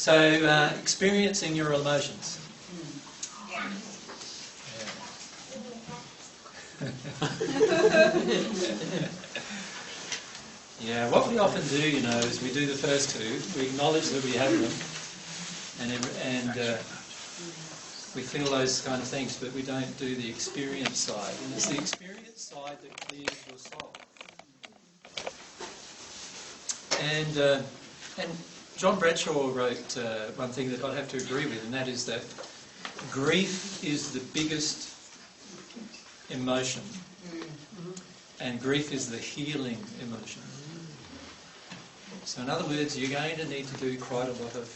So, experiencing your emotions. Yeah, what we often do, is we do the first two. We acknowledge that we have them, and we feel those kind of things, but we don't do the experience side. And it's the experience side that clears your soul. And John Bradshaw wrote one thing that I'd have to agree with, and that is that grief is the biggest emotion, and grief is the healing emotion. So in other words, you're going to need to do quite a lot of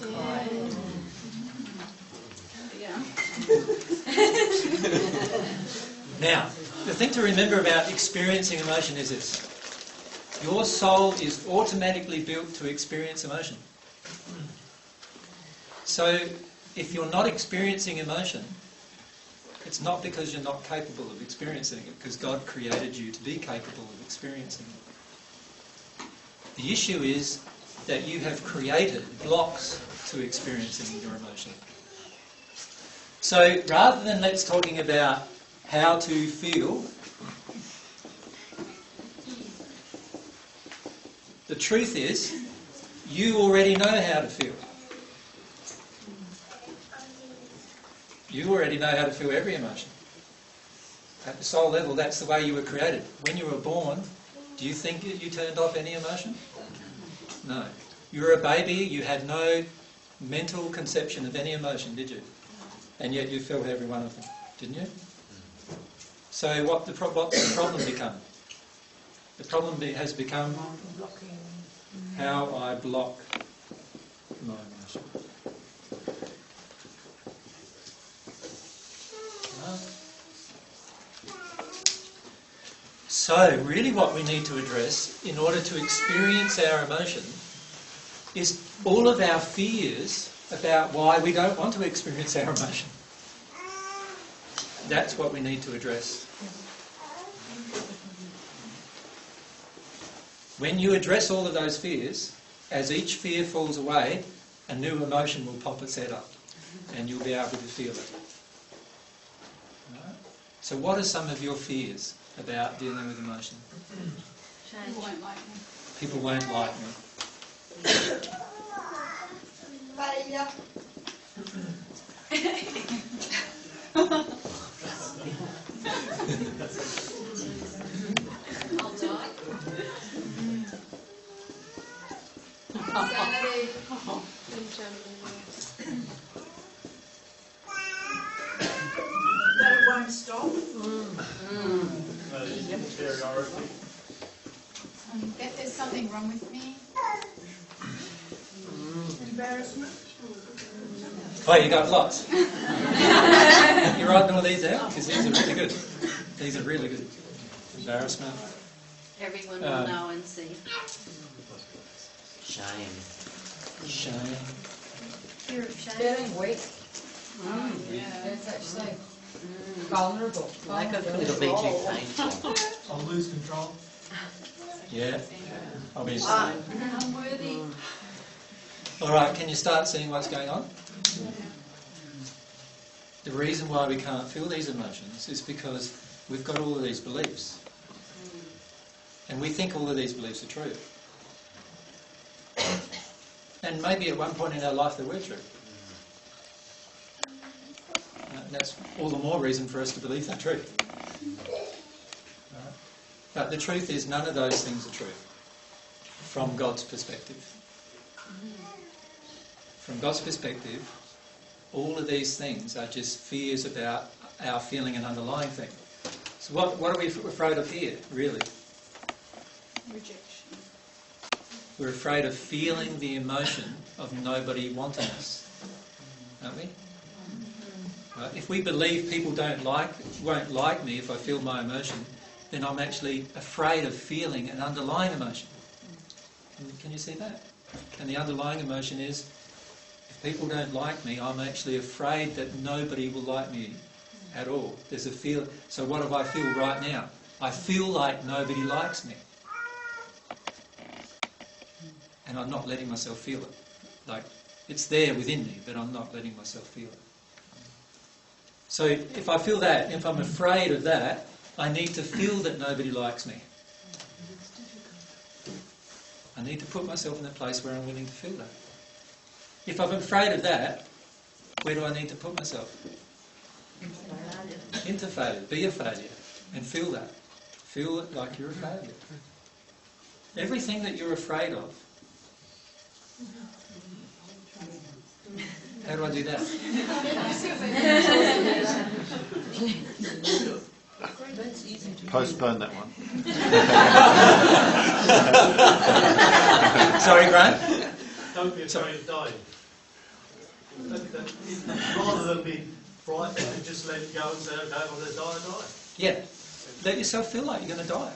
crying. Now, the thing to remember about experiencing emotion is this. Your soul is automatically built to experience emotion. So if you're not experiencing emotion, it's not because you're not capable of experiencing it, because God created you to be capable of experiencing it. The issue is that you have created blocks to experiencing your emotion. So rather than let's talking about how to feel, the truth is you already know how to feel. You already know how to feel every emotion. At the soul level, that's the way you were created. When you were born, do you think that you turned off any emotion? No. You were a baby, you had no mental conception of any emotion, did you? And yet you felt every one of them, didn't you? So what's the problem become? The problem has become how I block my emotion. So really what we need to address in order to experience our emotion is all of our fears about why we don't want to experience our emotion. That's what we need to address. When you address all of those fears, as each fear falls away, a new emotion will pop its head up and you'll be able to feel it. Right? So what are some of your fears about dealing with emotion? People won't like me. People won't like me. Failure. I'll die. That it won't stop. Superiority. If there's something wrong with me. Embarrassment. Oh, you got lots. You're writing all these out? Because these are really good. These are really good. Embarrassment. Everyone will know and see. Shame. Shame. Fear of shame. Feeling weak. That's actually vulnerable. It'll be too painful. I'll lose control. Yeah. Obviously. Unworthy. All right, can you start seeing what's going on? The reason why we can't feel these emotions is because we've got all of these beliefs. And we think all of these beliefs are true. And maybe at one point in our life they were true. That's all the more reason for us to believe they're true. Right? But the truth is none of those things are true from God's perspective. From God's perspective, all of these things are just fears about our feeling an underlying thing. So what are we afraid of here, really? Rejection. We're afraid of feeling the emotion of nobody wanting us, aren't we? Right? If we believe people won't like me if I feel my emotion, then I'm actually afraid of feeling an underlying emotion. Can you see that? And the underlying emotion is, if people don't like me, I'm actually afraid that nobody will like me at all. There's a feel. So what do I feel right now? I feel like nobody likes me. And I'm not letting myself feel it. Like, it's there within me, but I'm not letting myself feel it. So if I feel that, if I'm afraid of that, I need to feel that nobody likes me. I need to put myself in a place where I'm willing to feel that. If I'm afraid of that, where do I need to put myself? Into failure. Be a failure. And feel that. Feel it like you're a failure. Everything that you're afraid of. How do I do that? Postpone that one. Sorry, Graham? Don't be afraid of dying. Rather than be frightened, just let it go and say, okay, I'm going to die, I die. Yeah. Let yourself feel like you're going to die.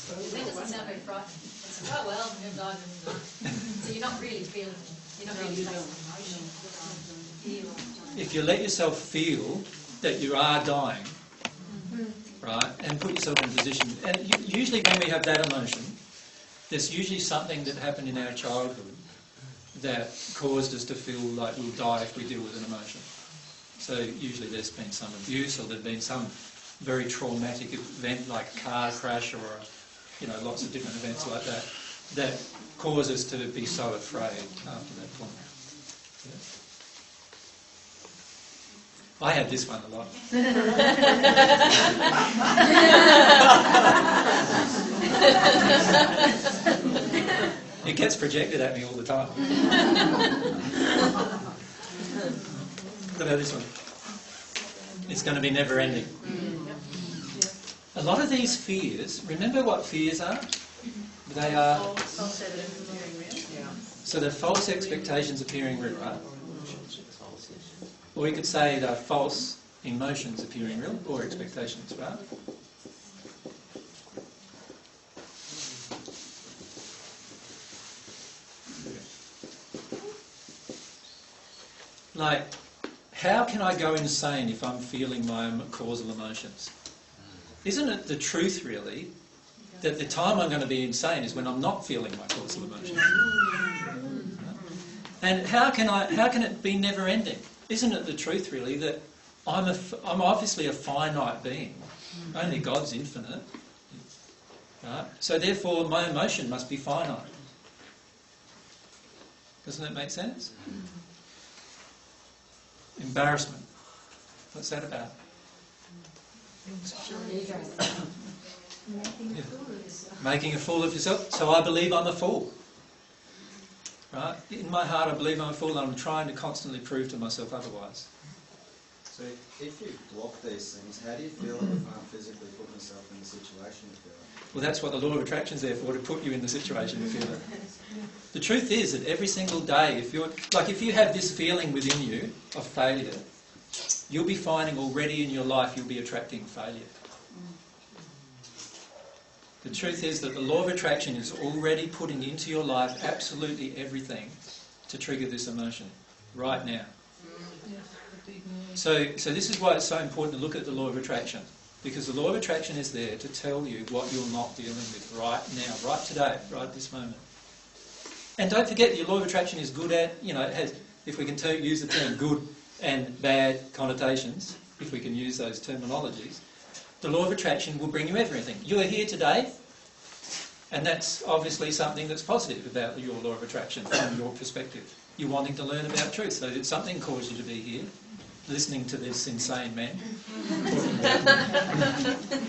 That doesn't sound very frightening. It's like, oh well, I'm going to die, I'm going to die. So you're not really feeling it. You're not really facing emotion. If you let yourself feel that you are dying, right, and put yourself in a position, and usually when we have that emotion, there's usually something that happened in our childhood that caused us to feel like we'll die if we deal with an emotion. So usually there's been some abuse, or there's been some very traumatic event like a car crash, or lots of different events like that, that cause us to be so afraid after that point. I had this one a lot. It gets projected at me all the time. What about this one? It's going to be never ending. A lot of these fears, remember what fears are? They are... So they're false expectations appearing real, right? Or we could say they're false emotions appearing real, or expectations, right? Like, how can I go insane if I'm feeling my causal emotions? Isn't it the truth, really, that the time I'm going to be insane is when I'm not feeling my causal emotions? And how can it be never ending? Isn't it the truth, really, that I'm obviously a finite being. Only God's infinite. Right? So therefore, my emotion must be finite. Doesn't that make sense? Embarrassment. What's that about? Yeah. Making a fool of yourself. So I believe I'm a fool. Right? In my heart I believe I'm a fool, and I'm trying to constantly prove to myself otherwise. So if you block these things, how do you feel if I'm physically putting myself in the situation to feel it? Well, that's what the law of attraction is there for, to put you in the situation to feel it. The truth is that every single day, if you have this feeling within you of failure, you'll be finding already in your life you'll be attracting failure. The truth is that the law of attraction is already putting into your life absolutely everything to trigger this emotion right now. So this is why it's so important to look at the law of attraction, because the law of attraction is there to tell you what you're not dealing with right now, right today, right this moment. And don't forget, the law of attraction is good at, it has, if we can use the term good and bad connotations, if we can use those terminologies, the law of attraction will bring you everything. You are here today, and that's obviously something that's positive about your law of attraction from your perspective. You're wanting to learn about truth, so did something cause you to be here, listening to this insane man talking about